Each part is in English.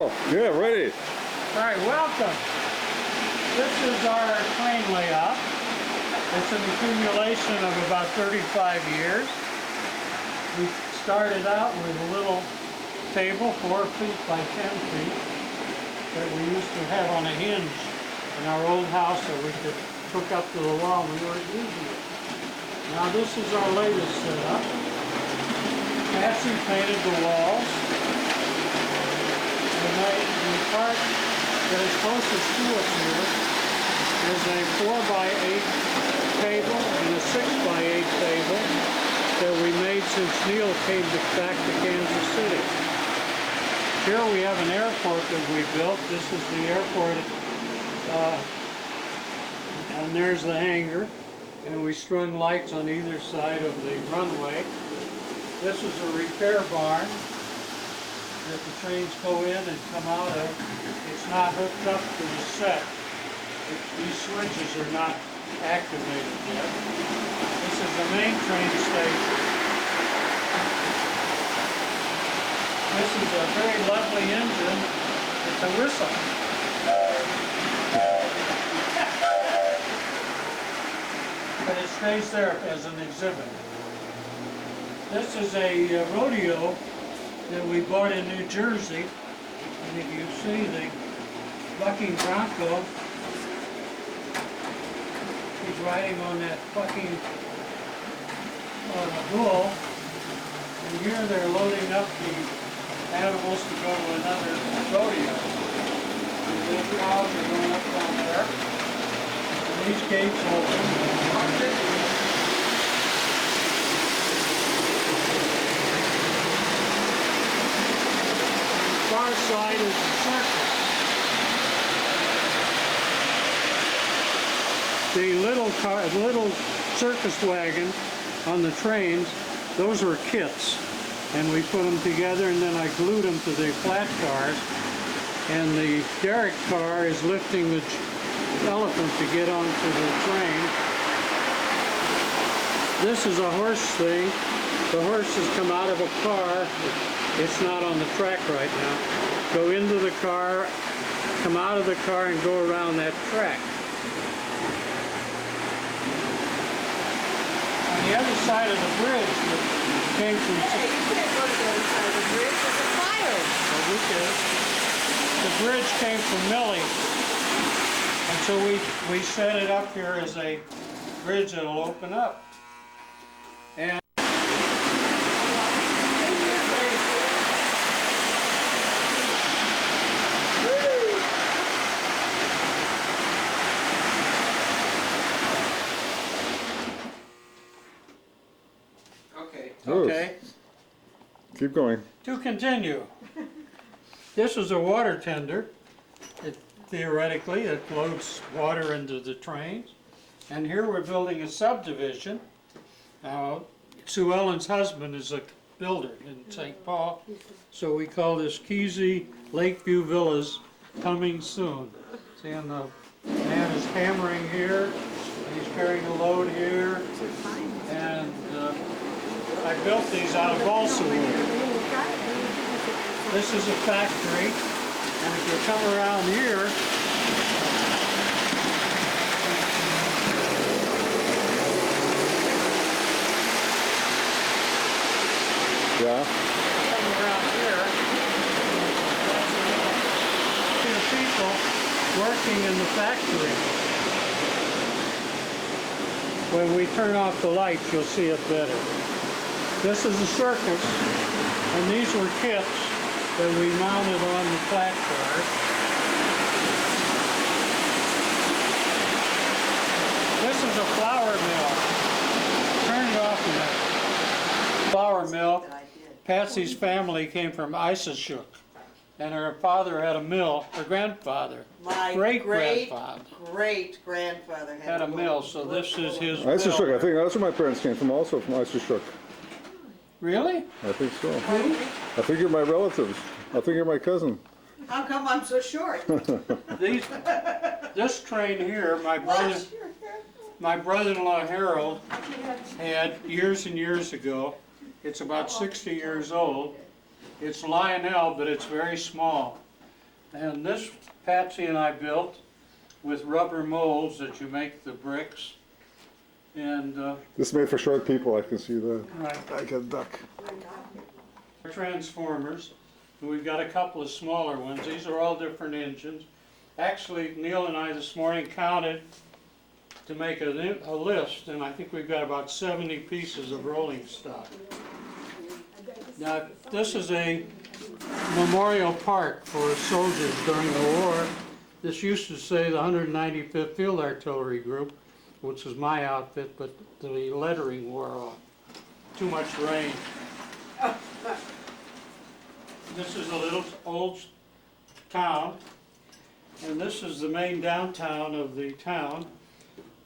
Yeah, ready. All right, welcome. This is our train layout. It's an accumulation of about 35 years. We started out with a little table, 4 feet by 10 feet, that we used to have on a hinge in our old house that we could hook up to the wall. We weren't using it. Now this is our latest setup. Patsy painted the walls. The part that is closest to us here is a 4x8 table and a 6x8 table that we made since Neil came back to Kansas City. Here we have an airport that we built. This is the airport, and there's the hangar, and we strung lights on either side of the runway. This is a repair barn that the trains go in and come out of. It's not hooked up to the set. These switches are not activated yet. This is the main train station. This is a very lovely engine. It's a whistle. But it stays there as an exhibit. This is a rodeo that we bought in New Jersey, and if you see the bucking bronco, he's riding on that bucking bull, and here they're loading up the animals to go to another rodeo. And the cows are going up down there, and these gates open. Far side is the circus. The little circus wagon on the trains, those were kits, and we put them together, and then I glued them to the flat cars. And the derrick car is lifting the elephant to get onto the train. This is a horse thing. The horses come out of a car. It's not on the track right now. Go into the car, come out of the car, and go around that track. On the other side of the bridge that came from... Hey, you can't go to the other side of the bridge. There's a fire. Well, we did. The bridge came from Millie. And so we set it up here as a bridge that'll open up. And okay. Keep going. To continue, this is a water tender. Theoretically, it loads water into the trains. And here we're building a subdivision. Now, Sue Ellen's husband is a builder in St. Paul, so we call this Kesey Lakeview Villas, coming soon. See, and the man is hammering here, and he's carrying a load here, and I built these out of balsa wood. This is a factory, and if you come around here, Yeah. come around here, see the people working in the factory. When we turn off the lights, you'll see it better. This is a circus, and these were kits that we mounted on the flat cars. This is a flour mill. Turn it off a minute. Flour mill. Patsy's family came from Issahook, and her father had a mill, her grandfather, My great-grandfather, great-grandfather had a mill, so this is his Issahook, mill. I think that's where my parents came from, also from Issahook. Really? I think so. I think you're my relatives. I think you're my cousin. How come I'm so short? This train here, my brother-in-law Harold had years and years ago. It's about 60 years old. It's Lionel, but it's very small. And this Patsy and I built with rubber molds that you make the bricks. And This is made for short people, I can see that. right, Like a duck. transformers. And we've got a couple of smaller ones. These are all different engines. Actually, Neil and I this morning counted to make a list, and I think we've got about 70 pieces of rolling stock. Now, this is a memorial park for soldiers during the war. This used to say the 195th Field Artillery Group, which was my outfit, but the lettering wore off. Too much rain. This is a little old town, and this is the main downtown of the town.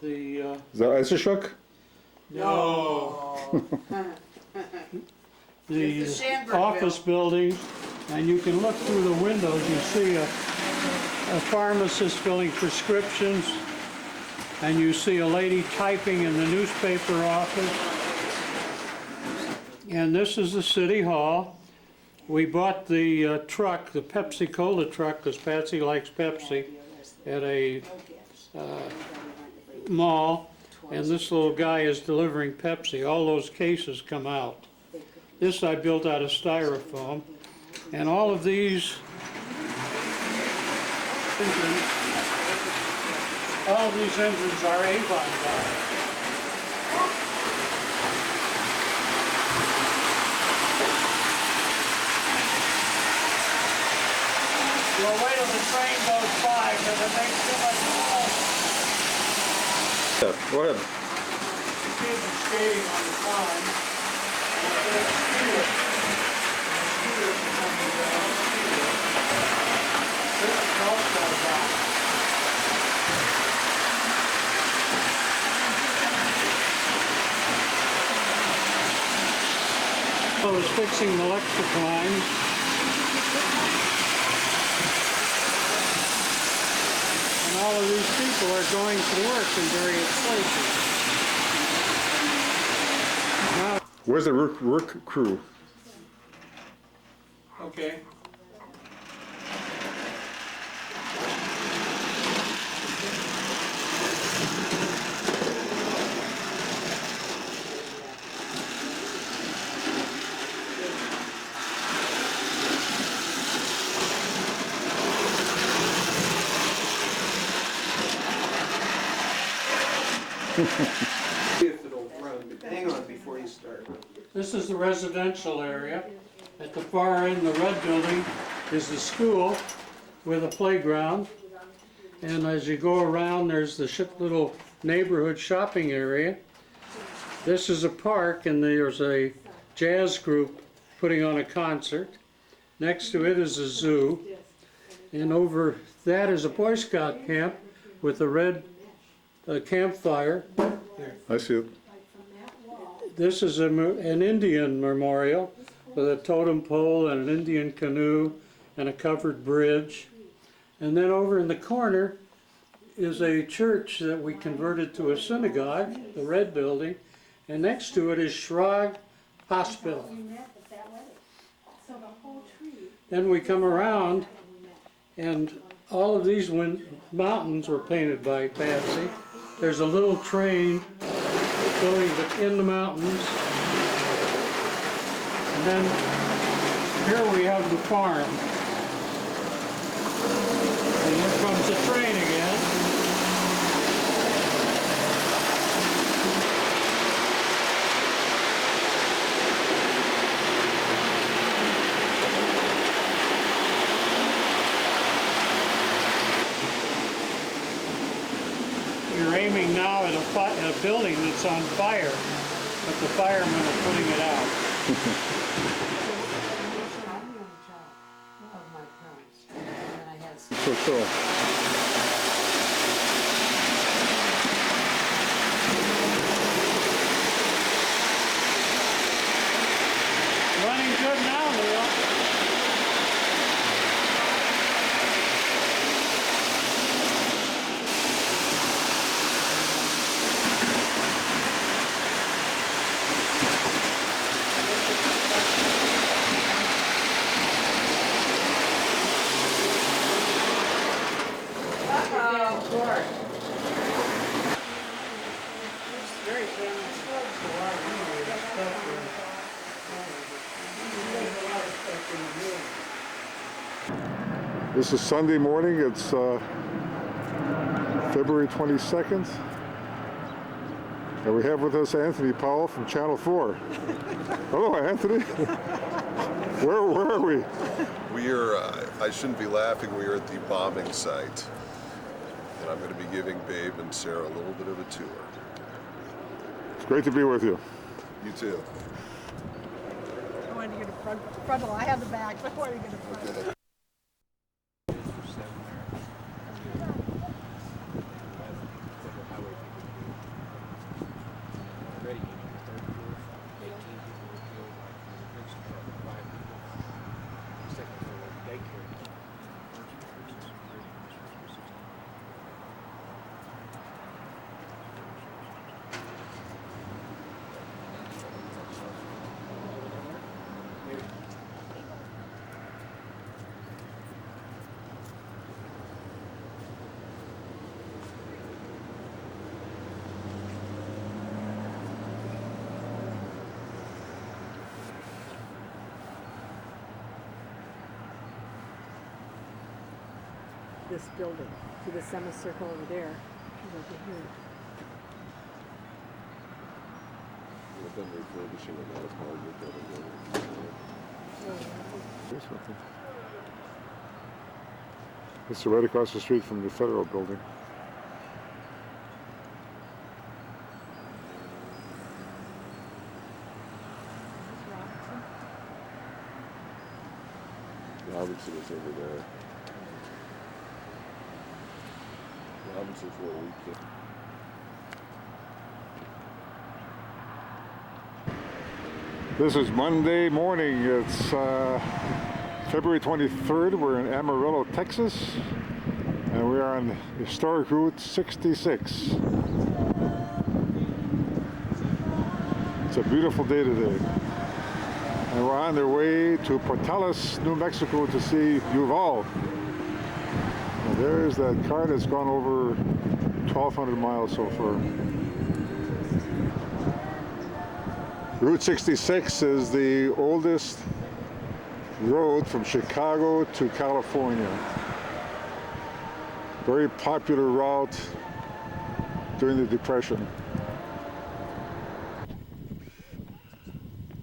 The Is that Isoshook? no, the It's the Shamberville. office building, and you can look through the windows. You see a pharmacist filling prescriptions, and you see a lady typing in the newspaper office. And this is the city hall. We bought the truck, the Pepsi Cola truck, because Patsy likes Pepsi, at a mall, and this little guy is delivering Pepsi. All those cases come out. This I built out of styrofoam, and all of these engines are Avon cars. We'll wait till the train goes by because it makes too much noise. Yeah, go ahead. Kids are skating on the pond. And there's a scooter. The scooter's coming down. This is also down. I was fixing the electric lines. And all of these people are going to work in various places. Now, Where's the work crew? okay. If it'll run, hang on before you start. This is the residential area. At the far end, the red building is the school with a playground. And as you go around, there's the little neighborhood shopping area. This is a park, and there's a jazz group putting on a concert. Next to it is a zoo. And over that is a Boy Scout camp with a red campfire. I see it. This is an Indian memorial with a totem pole and an Indian canoe and a covered bridge. And then over in the corner is a church that we converted to a synagogue, the red building, and next to it is Shrag Hospital. Then we come around, and all of these mountains were painted by Patsy. There's a little train going in the mountains. And then here we have the farm. And here comes the train again. You're aiming now at a building that's on fire, but the firemen are putting it out. So cool. Running good now, Neil. This is Sunday morning. It's February 22nd. And we have with us Anthony Powell from Channel 4. Hello, Anthony. Where are we? We are, I shouldn't be laughing, we are at the bombing site. And I'm going to be giving Babe and Sarah a little bit of a tour. It's great to be with you. You too. I wanted to get a frontal. I had the back, but I wanted to get a frontal. Okay. This building, to the semicircle over there, is over here. This is right across the street from the Federal Building. Robinson is over there. Robinson's where we came. This is Monday morning. It's February 23rd. We're in Amarillo, Texas, and we are on historic Route 66. It's a beautiful day today. And we're on their way to Portala, New Mexico to see Yuval. And there's that car that's gone over 1,200 miles so far. Route 66 is the oldest road from Chicago to California. Very popular route during the Depression.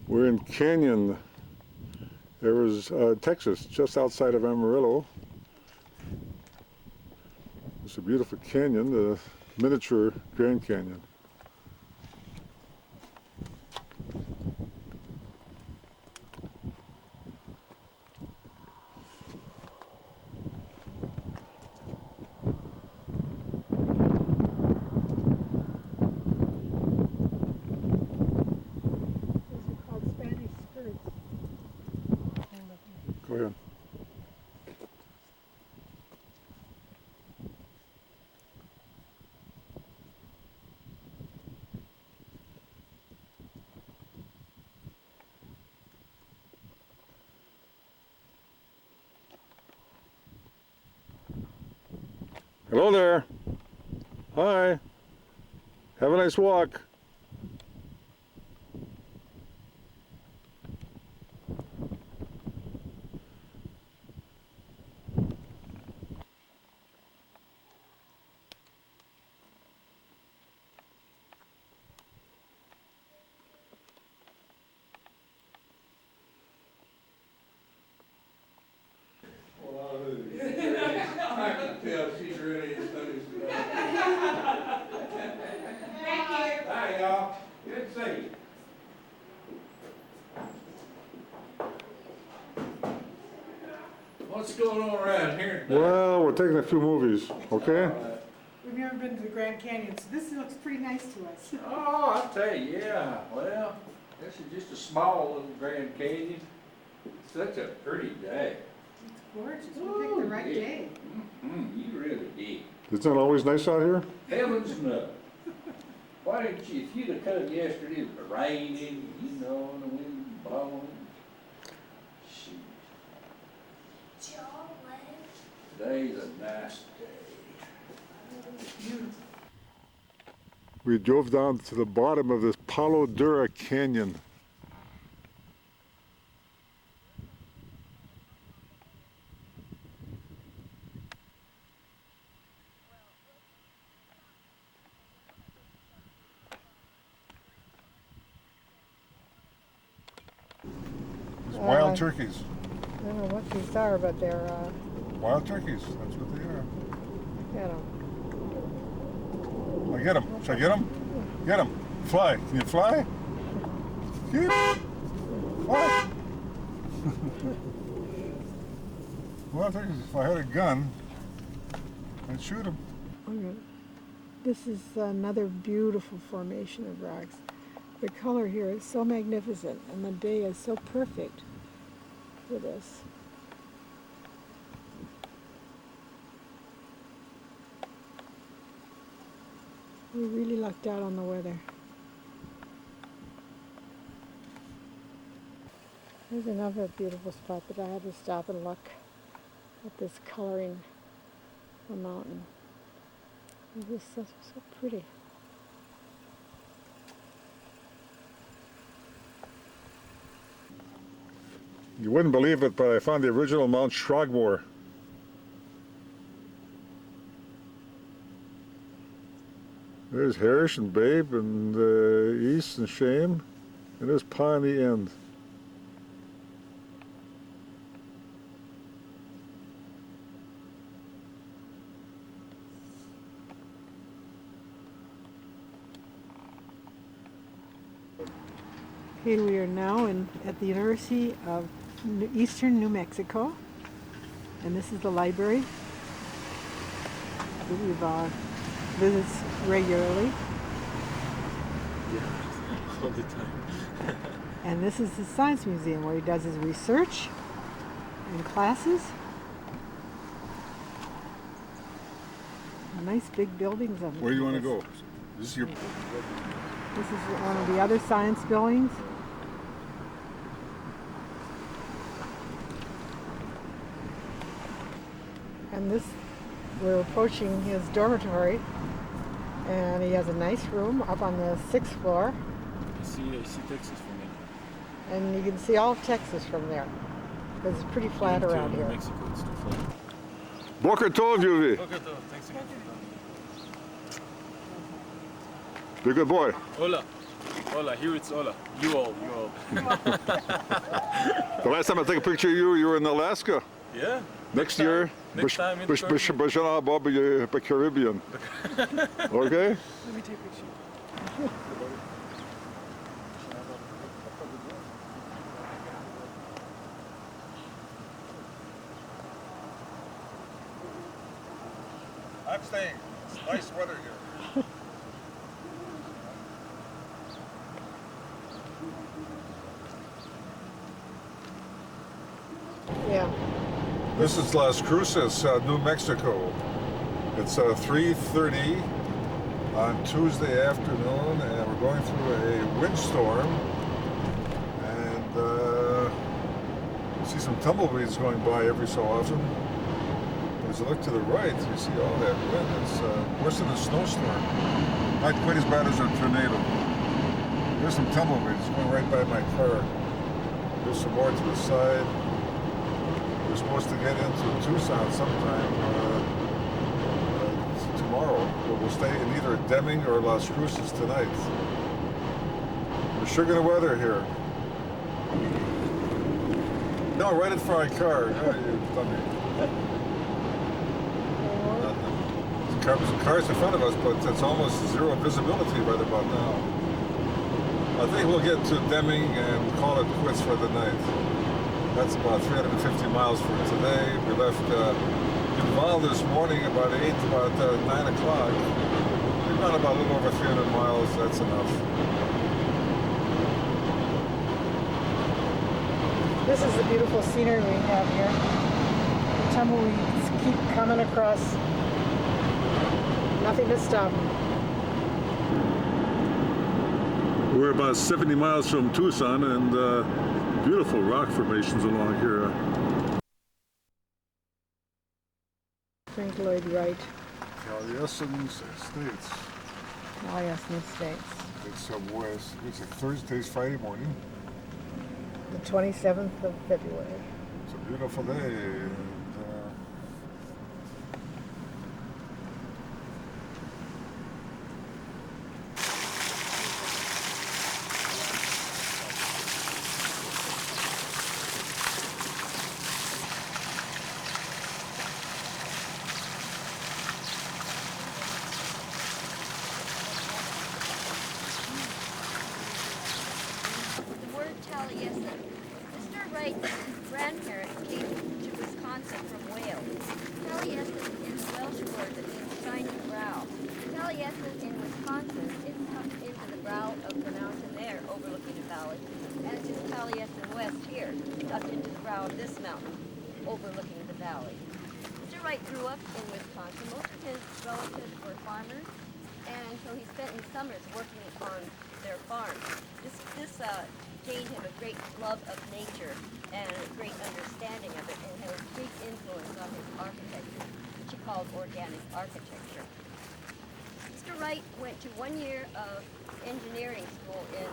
We're in Canyon, Texas, just outside of Amarillo. It's a beautiful canyon, the miniature Grand Canyon. These are called Spanish skirts. Go ahead. Hello there. Hi. Have a nice walk. I can tell she's really in studies today. Hi, y'all. Good to see you. What's going on around here today? Well, we're taking a few movies, okay? We've never been to the Grand Canyon, so this looks pretty nice to us. Oh, I'll tell you, yeah. Well, this is just a small little Grand Canyon. Such a pretty day. It's gorgeous. We picked the right yeah. day. You really did. Isn't it always nice out here? Heavens no. Why didn't you, if you'd have come yesterday, it was raining, you know, and the wind blowing. Shoot. Today's a nice day. Beautiful. We drove down to the bottom of this Palo Duro Canyon. There's wild turkeys. I don't know what these are, but they're, Wild turkeys, that's what they are. you know. I get them. Should I get them? Get them. Fly. Can you fly? Get Fly. Wild turkeys, if I had a gun, I'd shoot them. Okay. This is another beautiful formation of rocks. The color here is so magnificent, and the day is so perfect for this. We really lucked out on the weather. There's another beautiful spot, but I had to stop and look at this coloring the mountain. It was so pretty. You wouldn't believe it, but I found the original Mount Shrogmore. There's Harris and Babe and East and Shane, and there's Pa in the end. Okay, we are now at the University of Eastern New Mexico, and this is the library that we've visits regularly. Yeah, all the time. And this is the Science Museum where he does his research and classes. Nice big buildings on Where do you want to go? This is your... This is one of the other science buildings. And this, we're approaching his dormitory, and he has a nice room up on the 6th floor, I see Texas from there. and you can see all of Texas from there. Because it's pretty flat Into around New here. Mexico, it's too flat. Boker Tov, Yuvi. Okay, thanks again. Be a good boy. Hola. Hola, here it's hola. You all. The last time I took a picture of you, you were in Alaska. Yeah? Next year, Next time in the Caribbean. Caribbean. Okay? Let me take a picture. I'm staying. It's nice weather here. Yeah. This is Las Cruces, New Mexico. It's 3:30 on Tuesday afternoon, and we're going through a windstorm. And you see some tumbleweeds going by every so often. As you look to the right, you see all that wind. It's worse than a snowstorm. Not quite as bad as a tornado. There's some tumbleweeds going right by my car. There's some more to the side. We're supposed to get into Tucson sometime tomorrow, but we'll stay in either Deming or Las Cruces tonight. We're sugar the weather here. No, right in front of my car. Oh, you dummy. There's cars in front of us, but it's almost zero visibility right about now. I think we'll get to Deming and call it quits for the night. That's about 350 miles from today. We left Yuval this morning about 9 o'clock. We've gone about a little over 300 miles. That's enough. This is the beautiful scenery we have here. The tumbleweeds keep coming across. Nothing to stop them. We're about 70 miles from Tucson, and beautiful rock formations along here. Frank Lloyd Wright. Taliesin Estates. Taliesin Estates. It's it's a Thursday's Friday morning. The 27th of February. It's a beautiful day. And, The word Taliesin. Mr. Wright's grandparents came to Wisconsin from Wales. Taliesin is a Welsh word that means shining brow. Taliesin in Wisconsin is tucked into the brow of the mountain there, overlooking the valley, as is Taliesin West here, tucked into the brow of this mountain, overlooking the valley. Mr. Wright grew up in Wisconsin. Most of his relatives were farmers, and so he spent his summers working on their farm. This gained him a great love of nature and a great understanding of it, and had a big influence on his architecture, which he called organic architecture. Mr. Wright went to 1 year of engineering school in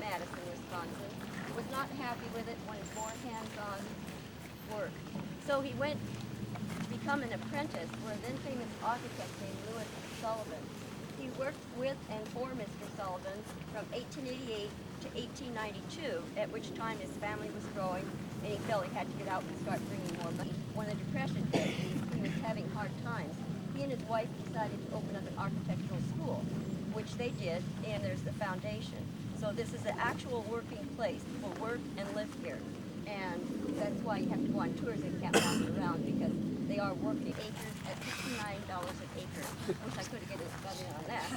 Madison, Wisconsin. Was not happy with it, wanted more hands-on work. So he went to become an apprentice for a then famous architect named Louis Sullivan. He worked with and for Mr. Sullivan from 1888 to 1892, at which time his family was growing and he felt he had to get out and start bringing more money. When the Depression hit, he was having hard times. He and his wife decided to open up an architectural school, which they did, and there's the foundation. So this is an actual working place. People work and live here. And that's why you have to go on tours and can't wander around, because they are working acres at $69 an acre. Wish I could have gotten in on that.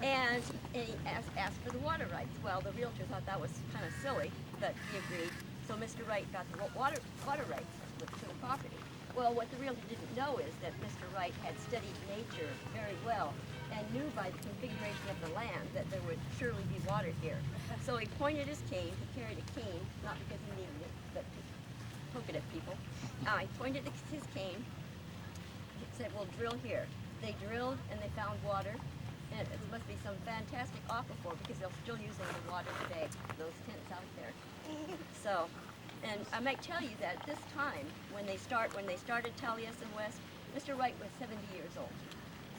And he asked for the water rights. Well, the realtor thought that was kind of silly, but he agreed. So Mr. Wright got the water rights to the property. Well, what the realtor didn't know is that Mr. Wright had studied nature very well and knew by the configuration of the land that there would surely be water here. So he pointed his cane. He carried a cane, not because he needed it, but to poke it at people. He pointed his cane. He said, "We'll drill here." They drilled and they found water. And it must be some fantastic aquifer, because they're still using the water today, those tents out there. So, and I might tell you that at this time, when they started Taliesin West, Mr. Wright was 70 years old.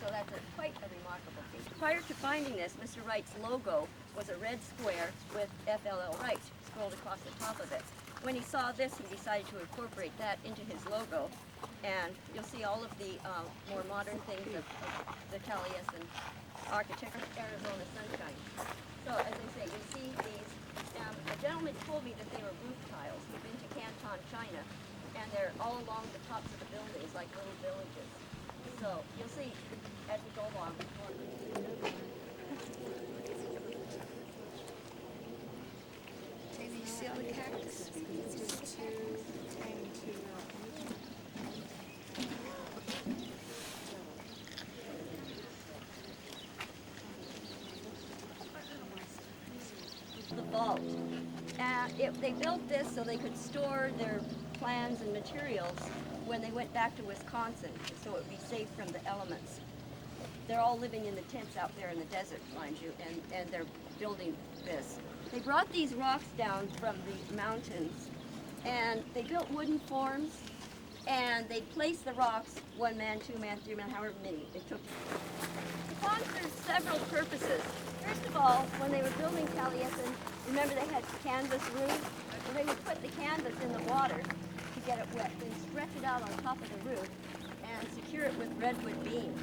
So that's quite a remarkable feat. Prior to finding this, Mr. Wright's logo was a red square with FLL Wright scrolled across the top of it. When he saw this, he decided to incorporate that into his logo. And you'll see all of the more modern things of the Taliesin architecture, Arizona sunshine. So as I say, you see these. A gentleman told me that they were roof tiles. He'd been to Canton, China, and they're all along the tops of the buildings like little villages. So you'll see as we go along. You see all the cactus? It's too tiny to The vault. They built this so they could store their plans and materials when they went back to Wisconsin, so it would be safe from the elements. They're all living in the tents out there in the desert, mind you, and they're building this. They brought these rocks down from the mountains, and they built wooden forms, and they placed the rocks, 1 man, 2 man, 3 man, however many it took. The ponds served several purposes. First of all, when they were building Taliesin, remember they had canvas roofs? Well, they would put the canvas in the water to get it wet, then stretch it out on top of the roof and secure it with redwood beams.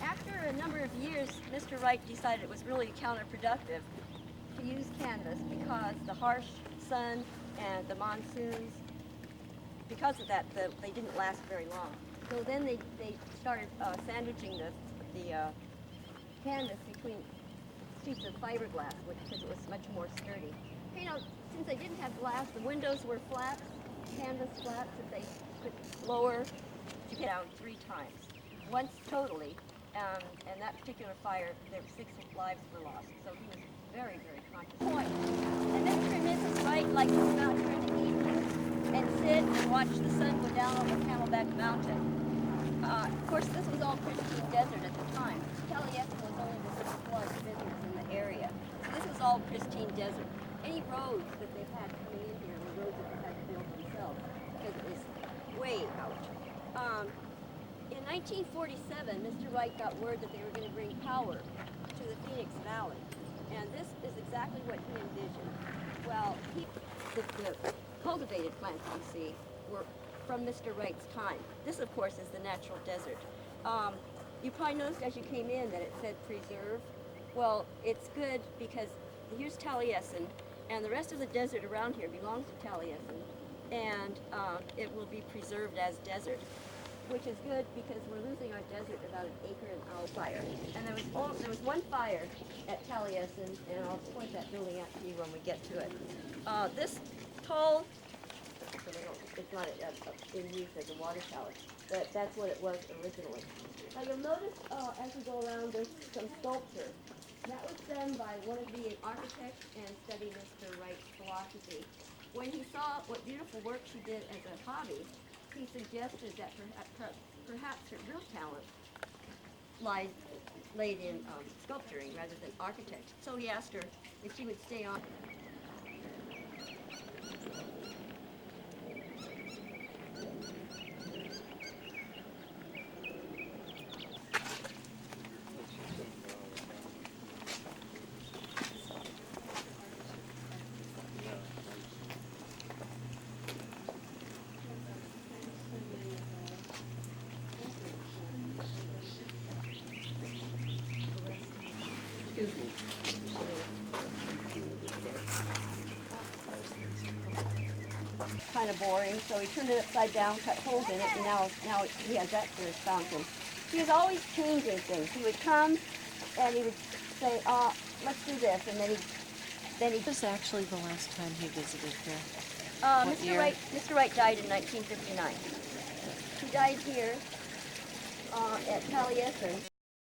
After a number of years, Mr. Wright decided it was really counterproductive to use canvas because the harsh sun and the monsoons, because of that, they didn't last very long. So then they started sandwiching the canvas between sheets of fiberglass, because it was much more sturdy. You know, since they didn't have glass, the windows were flat, canvas slats that they could lower to get down 3 times. Once totally, and that particular fire, there were 6 lives were lost. So he was very, very conscious. And Mr. and Mrs. Wright liked to come out here in the evening and sit and watch the sun go down over Camelback Mountain. Of course, this was all pretty desert at the time. Taliesin was only this flood all pristine desert. Any roads that they've had coming in here were roads that they had to build themselves because it was way out. In 1947, Mr. Wright got word that they were going to bring power to the Phoenix Valley, and this is exactly what he envisioned. Well, the cultivated plants you see were from Mr. Wright's time. This, of course, is the natural desert. You probably noticed as you came in that it said preserve. Well, it's good because here's Taliesin, and the rest of the desert around here belongs to Taliesin, and it will be preserved as desert, which is good because we're losing our desert about an acre an hour fire. And there was one fire at Taliesin, and I'll point that building out to you when we get to it. This tall, it's not in use as a water tower, but that's what it was originally. Now you'll notice as we go around there's some sculpture. That was done by one of the architects and studied Mr. Wright's philosophy. When he saw what beautiful work she did as a hobby, he suggested that perhaps her real talent laid in sculpturing rather than architect. So he asked her if she would stay on. Kind of boring, so he turned it upside down, cut holes in it, and now he has that for his fountain. He was always changing things. He would come and he would say, let's do this, and then he This was actually the last time he visited here. Mr. Wright died in 1959. He died here at Taliesin.